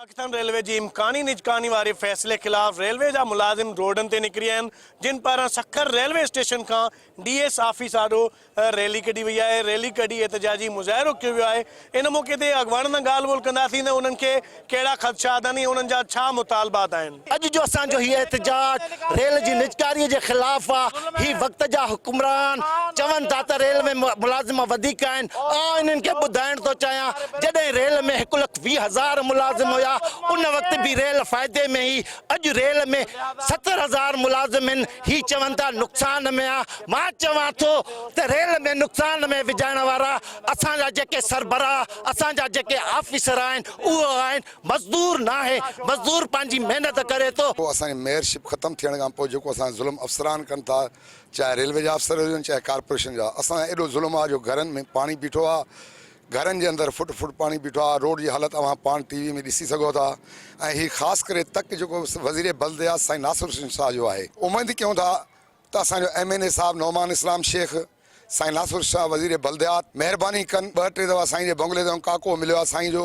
Pakistan railway जी इम्कानी निजकानी वारे फैसले खिलाफ रेलवे जा मुलाजिम रोडन ते निकरी आहिनि, जिन पारां सखर रेलवे स्टेशन का DS ऑफिस आॾो रैली कढी वई आहे। रैली कढी एहतजाजी मुज़ाहिरो कयो वियो आहे। इन मौक़े ते अॻवान सां ॻाल्हि ॿोल कंदासीं त उन्हनि खे कहिड़ा ख़दशात आहिनि, उन्हनि जा छा मुतालबात आहिनि। अॼु जो असांजो हीअ एहतजाज रेल जी निजकारीअ जे ख़िलाफ़ आहे। ही वक़्त जा हुक्मरान चवनि था त रेल में मुलाज़िम वधीक आहिनि। इन्हनि खे ॿुधाइण थो चाहियां, जॾहिं रेल में 1,20,000 मुलाज़िम हुया उन वक़्त भी रेल फ़ाइदे में ही। अॼु रेल में 70,000 मुलाज़िम आहिनि। ही चवनि था नुक़सान में आहे। मां चवां थो त रेल में नुक़सान में विझाइण वारा असांजा जेके सरबराह असांजा जेके ऑफिसर आहिनि उहो आहिनि, मज़दूर न आहे। मज़दूर पंहिंजी मेहनत करे थो। असांजी मेयरशिप ख़त्म थियण खां पोइ जेको असां ज़ुल्म अफ़सरान कनि था, चाहे रेलवे जा अफ़सर हुजनि चाहे कारपोरेशन जा, असां एॾो ज़ुल्म आहे जो घरनि में पाणी बीठो आहे, घरनि जे अंदरि फुट फुट पाणी बीठो आहे। रोड जी हालत अवां पाण TV में ॾिसी सघो था। ऐं हीउ ख़ासि करे तक जेको वज़ीर बल्दियात साईं नासिर हुसैन शाह जो आहे। उमेद कयूं था त असांजो MNA साहिबु नौमान इस्लाम शेख साईं नासिर शाह वज़ीर बल्दियात महिरबानी कनि। 2-3 दफ़ा साईं जे बंगले ते काको मिलियो आहे साईं जो,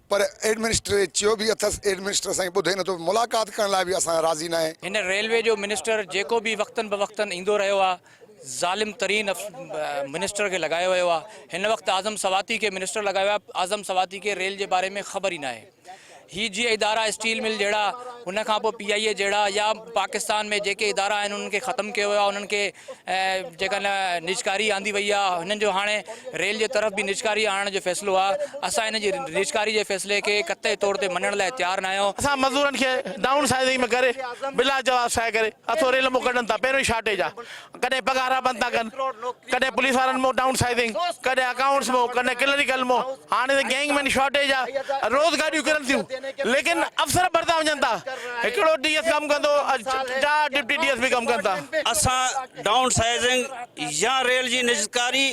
पर एडमिनिस्टर चयो भी अथस, एडमिनिस्टर साईं ॿुधे नथो। मुलाक़ात करण लाइ बि असां राज़ी न आहे। हिन रेलवे जो मिनिस्टर जेको भी वक्तन बवक्तन ईंदो रहियो आहे, ज़ालिम तरीन मिनिस्टर के लगायो वियो आहे। हिन वक्त आज़म सवाती के मिनिस्टर लगायो आहे। आज़म सवाती के रेल के बारे में ख़बर ही ना है। ही जी इदारा स्टील मिल जड़ा उन खां पोइ PIA जड़ा या पाकिस्तान में जेके इदारा आहिनि उन्हनि खे ख़त्म कयो आहे। उन्हनि खे जेका न निजकारी आंदी वई आहे। हिननि जो हाणे रेल जे तरफ़ भी निजकारी आणण जो फ़ैसिलो आहे। असां हिन जी निजकारी जे फ़ैसिले खे क़तई तौर ते मञण लाइ तयारु न आहियूं। असां मज़दूरनि खे डाउन साइजिंग में करे बिला जवाब साए करे हथो रेल मों कढनि था। पहिरियों शॉर्टेज आहे, कॾहिं पघार बंदि था कनि, कॾहिं पुलिस वारनि मों डाउन साइजिंग, कॾहिं अकाउंट्स मों, कॾहिं क्लरिकल मों। हाणे त गैंग में शॉर्टेज आहे, रोज़ गाॾियूं किरनि थियूं, लेकिन अफ़सर भरता वञनि था। हिकिड़ो DS कमु कंदो, 4 डिप्टी DS भी कमु कनि था। असां डाउन साइजिंग या रेल जी निजकारी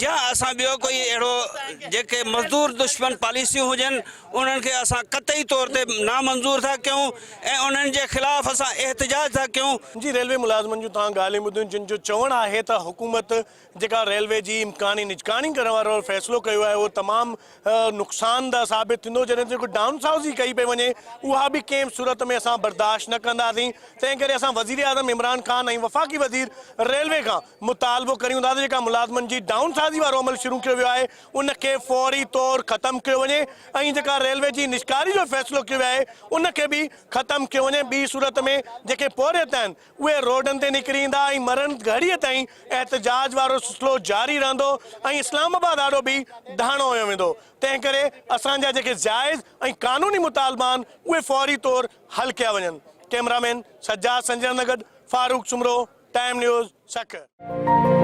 या असां ॿियो कोई अहिड़ो जेके मज़दूर दुश्मन पॉलिसियूं हुजनि उन्हनि खे असां क़तई तौर ते नामंज़ूर था कयूं ऐं उन्हनि जे ख़िलाफ़ असां एहतजाज था कयूं। जी रेलवे मुलाज़िमनि जूं तव्हां ॻाल्हियूं ॿुधियूं, जिन जो चवणु आहे त हुकूमत जेका रेलवे जी इम्कानी निजकानी करण वारो फ़ैसिलो कयो आहे उहो तमामु नुक़सानदा साबित थींदो। जॾहिं जेको डाउन साउज़ी कई पई वञे उहा बि कंहिं सूरत में असां बर्दाश्त न कंदासीं। तंहिं करे असां वज़ीर आज़म इमरान ख़ान ऐं वफ़ाक़ी वज़ीर रेलवे खां मुतालबो करियूं था त जेका मुलाज़िमनि जी डाउन साउज़ी वारो अमल शुरू कयो वियो आहे उनखे फ़ौरी तौर ख़त्म कयो वञे ऐं जेका रेलवे जी निजकारी जो फ़ैसिलो कयो वियो आहे उनखे बि ख़त्म कयो वञे। ॿी सूरत में जेके पोरियत आहिनि उहे रोडनि ते निकिरी ईंदा ऐं मरण घड़ीअ ताईं एहतजाज वारो सिलसिलो जारी रहंदो ऐं इस्लामाबाद ॾाढो बि दहाणो हुयो वेंदो। तंहिं करे असांजा जेके जाइज़ ऐं क़ानूनी मुतालबा आहिनि उहे फ़ौरी तौर हल कया वञनि। कैमरामैन सज्जाद संजय नगद, फारूक सुमरो, टाइम न्यूज़, सखर।